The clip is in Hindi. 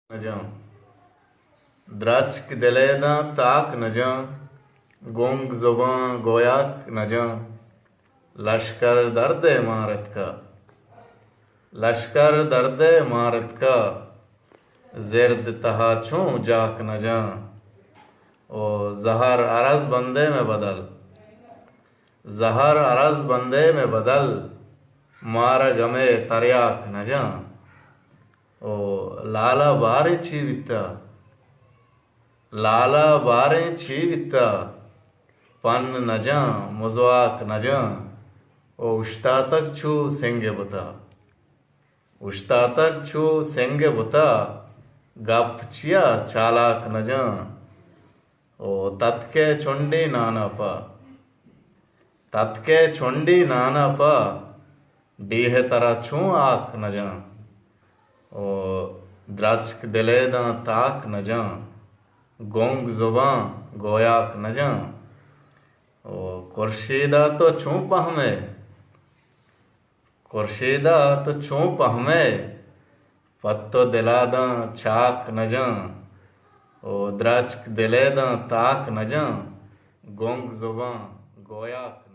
न जा द्राचक दिलेदा ताक न जा गोंग जुबां गोयाक न जा लश्कर दर्द इमारत का लश्कर दर्द इमारत का ज़िर्द तहा छूं जाक न जा ओ जहर अरज बंदे में बदल जहर अरज बंदे में बदल मारा गमे तरियाक न जा ओ लाला बारे चीविता लाला बारे चीविता पन न जा मुजवाक न जा ओ उश्तातक छू सेंगे बता उश्तातक छू सेंगे बता गपचिया चालाक न जा ओ तत्के चुंडी नाना पा तत्के चुंडी नाना पा डीहे तरा छू आक न जा ओ द्राचक दिलेदा ताक न जा गोंग जुबां गोयाक न जा ओ खुर्शीदा तो छू पहमे खुर्शीदा तो छू पहमे पत्तो दिलादा चाक न जा ओ द्राचक दिलेदा ताक न जा गोंग जुबां गोयाक